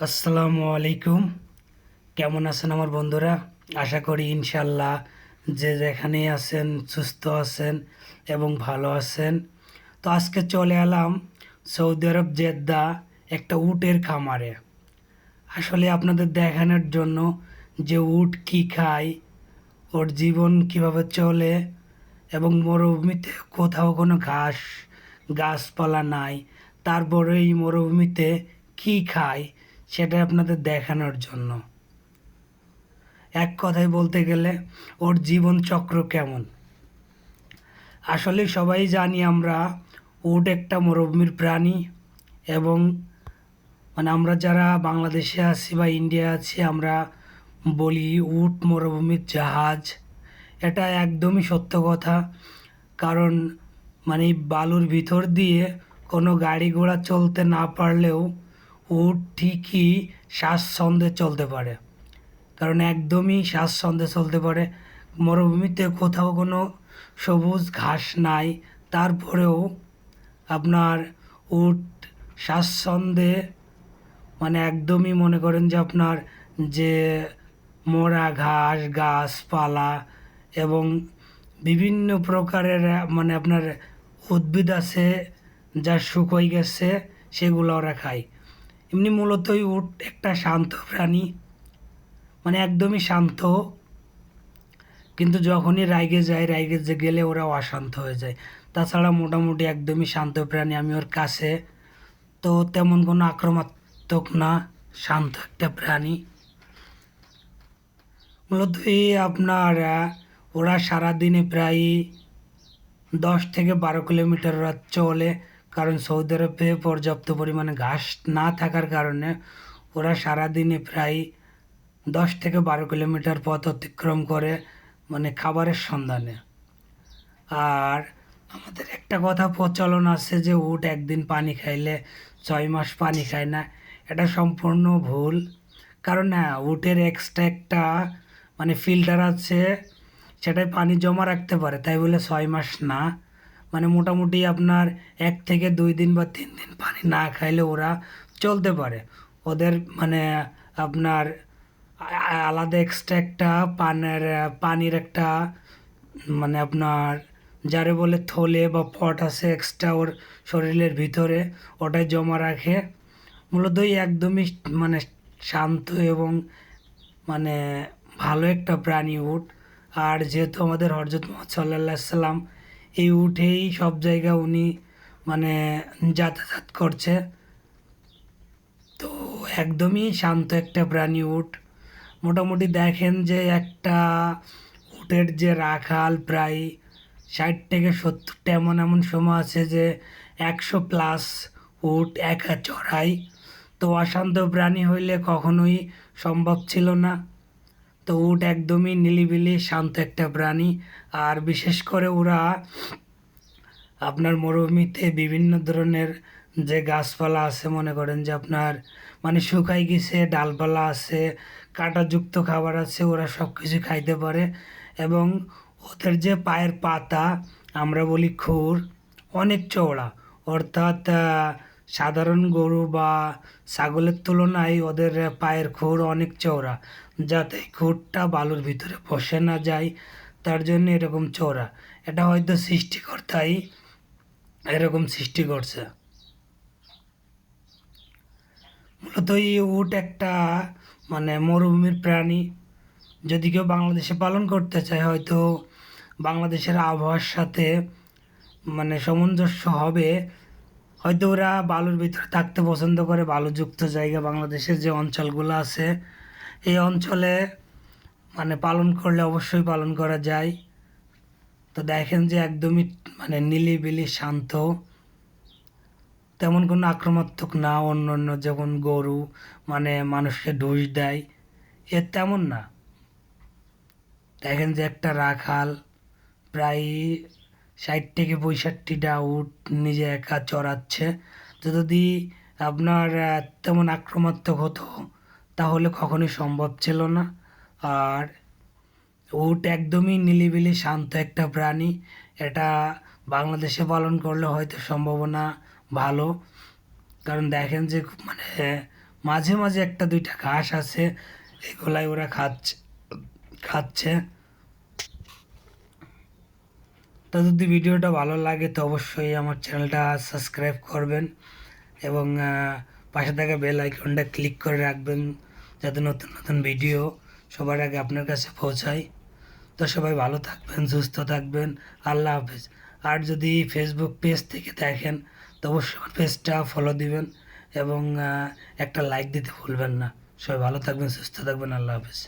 আসসালামু আলাইকুম। কেমন আছেন আমার বন্ধুরা? আশা করি ইনশাল্লাহ যে যেখানেই আছেন সুস্থ আছেন এবং ভালো আছেন। তো আজকে চলে এলাম সৌদি আরব জেদ্দা একটা উটের খামারে। আসলে আপনাদের দেখানোর জন্য যে উট কী খায়, ওর জীবন কিভাবে চলে এবং মরুভূমিতে কোথাও কোনো গাছপালা নাই, তারপরে এই মরুভূমিতে কী খায় সেটা আপনাদের দেখানোর জন্য। এক কথায় বলতে গেলে ওর জীবন চক্র কেমন। আসলে সবাই জানি আমরা উট একটা মরুভূমির প্রাণী এবং আমরা যারা বাংলাদেশে আছি বা ইন্ডিয়া আছি আমরা বলি উট মরুভূমির জাহাজ। এটা একদমই সত্য কথা। কারণ এই বালুর ভিতর দিয়ে কোনো গাড়ি ঘোড়া চলতে না পারলেও উট ঠিকই স্বাচ্ছন্দ্যে চলতে পারে। কারণ একদমই স্বাচ্ছন্দ্যে চলতে পারে। মরুভূমিতে কোথাও কোনো সবুজ ঘাস নাই, তারপরেও আপনার উট স্বাচ্ছন্দ্যে একদমই মনে করেন যে আপনার যে মরা ঘাস গাছপালা এবং বিভিন্ন প্রকারের আপনার উদ্ভিদ আছে যা শুকিয়ে গেছে, সেগুলো ওরা খায়। এমনি মূলতই উট একটা শান্ত প্রাণী, একদমই শান্ত। কিন্তু যখনই রাইগে গেলে ওরা অশান্ত হয়ে যায়। তাছাড়া মোটামুটি একদমই শান্ত প্রাণী। আমি ওর কাছে তো তেমন কোনো আক্রমণাত্মক না, শান্ত একটা প্রাণী। মূলত এই আপনার ওরা সারাদিনে প্রায় 10 থেকে 12 কিলোমিটার ওরা চলে। কারণ সৌদি আরবে পর্যাপ্ত পরিমাণে ঘাস না থাকার কারণে ওরা সারাদিনে প্রায় 10 থেকে 12 কিলোমিটার পথ অতিক্রম করে খাবারের সন্ধানে। আর আমাদের একটা কথা প্রচলন আছে যে উট একদিন পানি খাইলে 6 মাস পানি খায় না। এটা সম্পূর্ণ ভুল। কারণ উটের এক্সট্রা একটা ফিল্টার আছে, সেটাই পানি জমা রাখতে পারে, তাই বলে 6 মাস না। মোটামুটি আপনার 1 থেকে 2 দিন বা 3 দিন পানি না খাইলে ওরা চলতে পারে। ওদের আপনার আলাদা এক্সট্রা একটা পানির একটা আপনার যারে বলে থলে বা পট আছে এক্সট্রা ওর শরীরের ভিতরে, ওটাই জমা রাখে। মূলত একদমই শান্ত এবং মানে ভালো একটা প্রাণী উট। আর যেহেতু আমাদের হযরত মুহাম্মদ সাল্লাল্লাহু আলাইহি সাল্লাম এই উটেই সব জায়গা উনি যাতায়াত করছে, তো একদমই শান্ত একটা প্রাণী উট। মোটামুটি দেখেন যে একটা উটের যে রাখাল প্রায় 60 থেকে 70টা, এমন এমন সময় আছে যে 100+ উট একা চড়ায়। তো অশান্ত প্রাণী হইলে কখনোই সম্ভব ছিল না। তো উট একদমই নিলিবিলি শান্ত একটা প্রাণী। আর বিশেষ করে ওরা আপনার মরুভূমিতে বিভিন্ন ধরনের যে গাছপালা আছে, মনে করেন যে আপনার শুকাই গেছে, ডালপালা আছে, কাঁটাযুক্ত খাবার আছে, ওরা সব কিছু খাইতে পারে। এবং ওদের যে পায়ের পাতা, আমরা বলি খুর, অনেক চওড়া। অর্থাৎ সাধারণ গরু বা ছাগলের তুলনায় ওদের পায়ের খুর অনেক চওড়া, যাতে খুরটা বালুর ভিতরে বসে না যায়, তার জন্য এরকম চওড়া। এটা হয়তো সৃষ্টিকর্তাই এরকম সৃষ্টি করছে। মূলত এই উট একটা মরুভূমির প্রাণী। যদি কেউ বাংলাদেশে পালন করতে চায়, হয়তো বাংলাদেশের আবহাওয়ার সাথে সামঞ্জস্য হবে। হয়তো ওরা বালুর ভিতরে থাকতে পছন্দ করে। বালুযুক্ত জায়গা বাংলাদেশের যে অঞ্চলগুলো আছে, এই অঞ্চলে পালন করলে অবশ্যই পালন করা যায়। তো দেখেন যে একদমই নিলিবিলি শান্ত, তেমন কোনো আক্রমণাত্মক না। অন্য অন্য যেমন গরু মানুষকে ঢুস দেয়, এর তেমন না। দেখেন যে একটা রাখাল প্রায় 60 থেকে 65টা উট নিজে একা চড়াচ্ছে। তো যদি আপনার তেমন আক্রমণাত্মক হতো তাহলে কখনোই সম্ভব ছিল না। আর উট একদমই নিলিবিলি শান্ত একটা প্রাণী। এটা বাংলাদেশে পালন করলে হয়তো সম্ভাবনা ভালো। কারণ দেখেন যে মাঝে মাঝে একটা দুইটা ঘাস আছে, এগুলাই ওরা খাচ্ছে। তো যদি ভিডিওটা ভালো লাগে তো অবশ্যই আমার চ্যানেলটা সাবস্ক্রাইব করবেন এবং পাশে থাকা বেল আইকনটা ক্লিক করে রাখবেন, যাতে নতুন নতুন ভিডিও সবার আগে আপনার কাছে পৌঁছায়। তো সবাই ভালো থাকবেন, সুস্থ থাকবেন। আল্লাহ হাফেজ। আর যদি ফেসবুক পেজ থেকে দেখেন তো অবশ্যই আমার পেজটা ফলো দিবেন এবং একটা লাইক দিতে ভুলবেন না। সবাই ভালো থাকবেন, সুস্থ থাকবেন। আল্লাহ হাফেজ।